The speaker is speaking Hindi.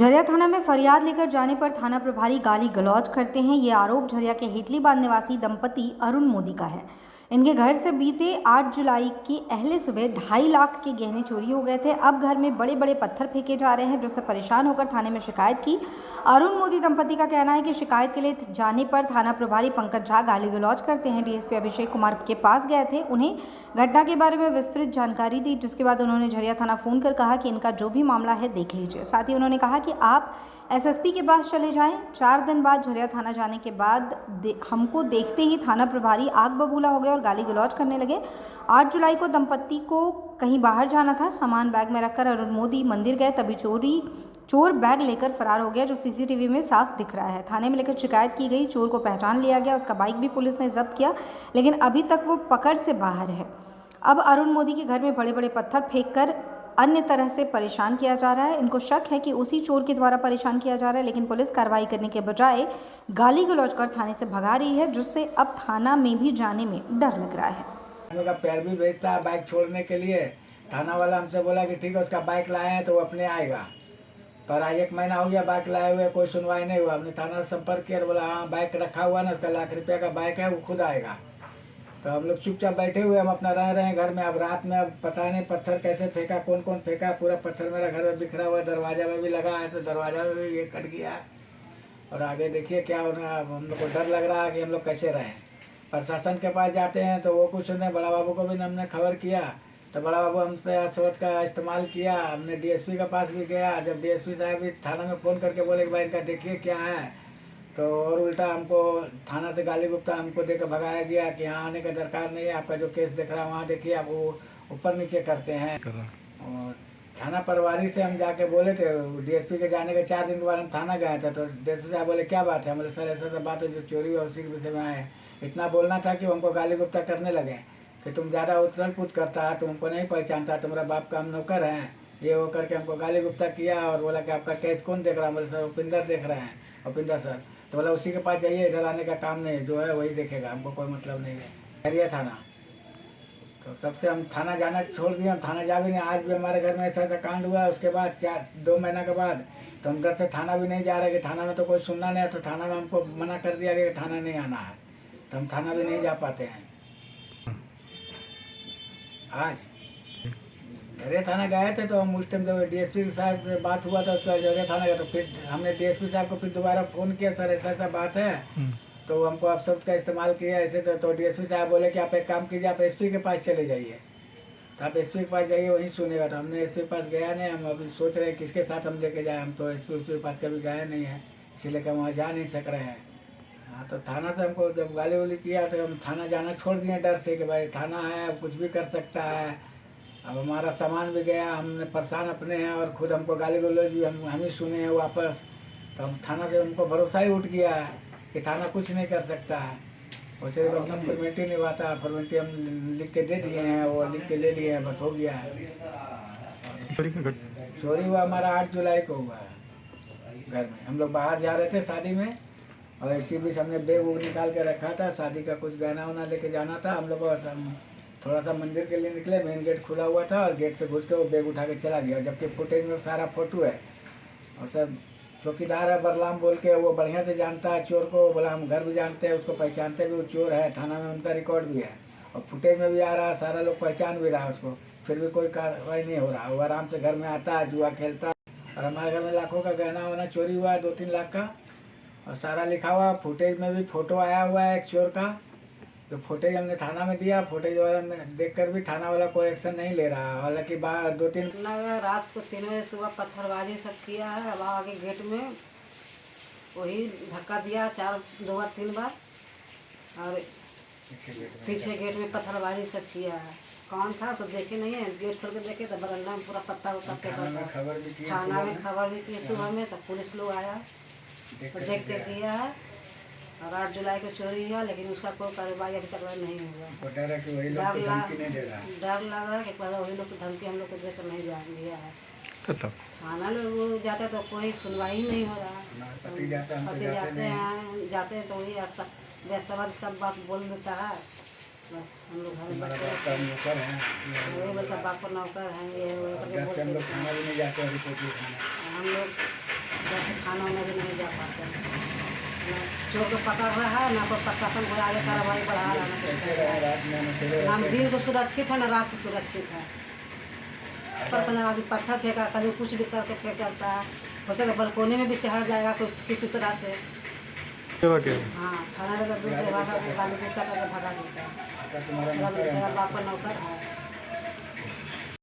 झरिया थाना में फरियाद लेकर जाने पर थाना प्रभारी गाली गलौज करते हैं। ये आरोप झरिया के हेटली बांध निवासी दंपति अरुण मोदी का है। इनके घर से बीते 8 जुलाई की अहले सुबह 2.5 लाख के गहने चोरी हो गए थे। अब घर में बड़े बड़े पत्थर फेंके जा रहे हैं, जिससे परेशान होकर थाने में शिकायत की। अरुण मोदी दंपति का कहना है कि शिकायत के लिए जाने पर थाना प्रभारी पंकज झा गाली गलौज करते हैं। डीएसपी अभिषेक कुमार के पास गए थे, उन्हें घटना के बारे में विस्तृत जानकारी दी, जिसके बाद उन्होंने झरिया थाना फोन कर कहा कि इनका जो भी मामला है देख लीजिए। साथ ही उन्होंने कहा कि आप एसएसपी के पास चले जाएं। 4 दिन बाद झरिया थाना जाने के बाद हमको देखते ही थाना प्रभारी आग बबूला हो गए और गाली गलौज करने लगे। 8 जुलाई को दंपति को कहीं बाहर जाना था, सामान बैग में रखकर अरुण मोदी मंदिर गए, तभी चोर बैग लेकर फरार हो गया, जो सीसीटीवी में साफ दिख रहा है। थाने में लेकर शिकायत की गई, चोर को पहचान लिया गया, उसका बाइक भी पुलिस ने जब्त किया, लेकिन अभी तक वो पकड़ से बाहर है। अब अरुण मोदी के घर में बड़े बड़े पत्थर फेंककर अन्य तरह से परेशान किया जा रहा है। इनको शक है कि उसी चोर के द्वारा परेशान किया जा रहा है, लेकिन पुलिस कार्रवाई करने के बजाय गाली गलौज कर थाने से भगा रही है, जिससे अब थाना में भी जाने में डर लग रहा है। का पैर भी भेजता है बाइक छोड़ने के लिए। थाना वाला हमसे बोला कि ठीक है, उसका बाइक लाए हैं तो वो अपने आएगा, पर आज 1 महीना हो गया बाइक लाए हुए, कोई सुनवाई नहीं हुआ। हमने थाना से संपर्क किया, बोला हाँ बाइक रखा हुआ ना, उसका ₹1,00,000 का बाइक है, वो खुद आएगा। तो हम लोग चुपचाप बैठे हुए, हम अपना रह रहे हैं घर में। अब रात में अब पता नहीं पत्थर कैसे फेंका, कौन कौन फेंका, पूरा पत्थर मेरा घर में बिखरा हुआ, दरवाजा में भी लगा है, तो दरवाजा में भी ये कट गया। और आगे देखिए क्या होना। अब हम लोग को डर लग रहा है कि हम लोग कैसे रहें। प्रशासन के पास जाते हैं तो वो कुछ नहीं, बड़ा बाबू को भी हमने खबर किया तो बड़ा बाबू हमसे शब्द का इस्तेमाल किया। हमने डीएसपी के पास भी गया, जब डीएसपी साहब भी थाना में फ़ोन करके बोले कि भाई इनका देखिए क्या है, तो और उल्टा हमको थाना से गाली गुप्ता हमको देकर भगाया गया कि यहाँ आने का दरकार नहीं है, आपका जो केस दिख रहा है वहाँ देखिए, आप वो ऊपर नीचे करते हैं। और थाना प्रभारी से हम जाके बोले थे, डीएसपी के जाने के 4 दिन के बाद हम थाना गए थे, तो डीएसपी साहब बोले क्या बात है। बोले सर ऐसा बात है, जो चोरी हुआ उसी के विषय में आए। इतना बोलना था कि हमको गाली गुप्ता करने लगे कि तुम ज़्यादा उथल पुथ करता है, तुम हमको नहीं पहचानता, तुम्हारा बाप का हम नौकर हैं, ये वो करके हमको गाली गुप्ता किया। और बोला कि आपका केस कौन देख रहा है। बोले सर उपिंदर देख रहे हैं, उपिंदर सर। तो बोला उसी के पास जाइए, इधर आने का काम नहीं है, जो है वही देखेगा, हमको कोई मतलब नहीं है। झरिया थाना तो सबसे हम थाना जाना छोड़ दिए, हम थाना जा भी नहीं। आज भी हमारे घर में ऐसा कांड हुआ, उसके बाद 2 महीना के बाद तो हम घर से थाना भी नहीं जा रहे कि थाना में तो कोई सुनना नहीं है, तो थाना में हमको मना कर दिया गया कि थाना नहीं आना है, तो हम थाना भी नहीं जा पाते हैं। आज झरिया थाना गए थे तो हम उस टाइम जब डीएसपी साहब से बात हुआ था उसका झरिया थाना गया, तो फिर हमने डीएसपी साहब को फिर दोबारा फ़ोन किया, सर ऐसा ऐसा बात है, तो हमको आप शब्द का इस्तेमाल किया ऐसे। तो डीएसपी साहब बोले कि आप एक काम कीजिए, आप एसपी के पास चले जाइए, तो आप एसपी के पास जाइए, वहीं सुनेगा। तो हमने एसपी के पास गया नहीं, हम अभी सोच रहे हैं किसके साथ हम लेके जाए। हम तो एसपी के पास कभी गए नहीं है, इसीलिए हम वहाँ जा नहीं सक रहे हैं। हाँ, तो थाना से हमको जब गाली वाली किया तो हम थाना जाना छोड़ दिए डर से कि भाई थाना है, अब कुछ भी कर सकता है। अब हमारा सामान भी गया, हमने परेशान अपने हैं, और खुद हमको गाली गलौज भी हम ही सुने हैं वापस। तो हम थाना से हमको भरोसा ही उठ गया है कि थाना कुछ नहीं कर सकता है। वैसे अपना फॉर्मेलिटी निभाता, फॉर्मेलिटी हम लिख के दे दिए हैं, वो लिख के ले लिए हैं, बस हो गया है। चोरी हुआ हमारा 8 जुलाई को हुआ है। घर में हम लोग बाहर जा रहे थे शादी में, और इसी बीच हमने बैग वूग निकाल के रखा था, शादी का कुछ गहना वना लेके जाना था हम लोग। हम थोड़ा सा मंदिर के लिए निकले, मेन गेट खुला हुआ था, और गेट से घुस के वो बैग उठा के चला गया। जबकि फुटेज में सारा फोटो है, और सब चौकीदार है बरलाम बोल के, वो बढ़िया से जानता है चोर को। बोला हम घर भी जानते हैं उसको, पहचानते भी, वो चोर है, थाना में उनका रिकॉर्ड भी है, और फुटेज में भी आ रहा है, सारा लोग पहचान भी रहा है उसको, फिर भी कोई कार्रवाई नहीं हो रहा। वो आराम से घर में आता है, जुआ खेलता है। और हमारे घर में लाखों का गहना वहना चोरी हुआ है, 2-3 लाख का, और सारा लिखा हुआ। फुटेज में भी फोटो आया हुआ है एक चोर का, तो फुटेज हमने थाना में दिया। फुटेज वाला में देखकर भी थाना वाला कोई एक्शन नहीं ले रहा। हालांकि 2-3 रात को 3 बजे सुबह पत्थरबाजी सब किया है। अब आगे गेट में वही धक्का दिया 2 बार 3 बार, और पीछे गेट में पत्थरबाजी सब किया है। कौन था तो देखे नहीं है, गेट खोल के देखे तो बरंडा में पूरा पत्थर उतर के थाना में खबर भी की सुबह में, तो पुलिस लोग आया तो देख के किया है। और 8 जुलाई को चोरी हुआ, लेकिन उसका कोई कार्रवाई अभी तक नहीं हुआ। डर लग रहा है कि वही लोग की धमकी हम लोग को देकर नहीं जा दिया है। थाना लोग जाते तो कोई सुनवाई ही नहीं हो रहा। पति जाते हैं तो वही बेसबर सब बात बोल देता है। बस हम लोग घर में वही बोलता बाप पर नौकर हैं, ये हम लोग चोर को पकड़ रहा है, ना कोई प्रशासन को आगे कार्रवाई बढ़ा रहा है, ना कुछ कैसे कर रहा रहे है। रात में हम अकेले ना हम रहते दिन हैं। को सुरक्षित है, ना रात को सुरक्षित है। पर कभी आदमी पत्थर फेंका, कभी कुछ भी करके फेंक चलता है। हो सके बलकोनी में भी चढ़ जाएगा कुछ किसी तरह से। हाँ, थाना नगर दूर से भागा के गाली देता करके भगा देता है। तुम्हारा मेरा नौकर है मेरा ना? बाप का नौकर है।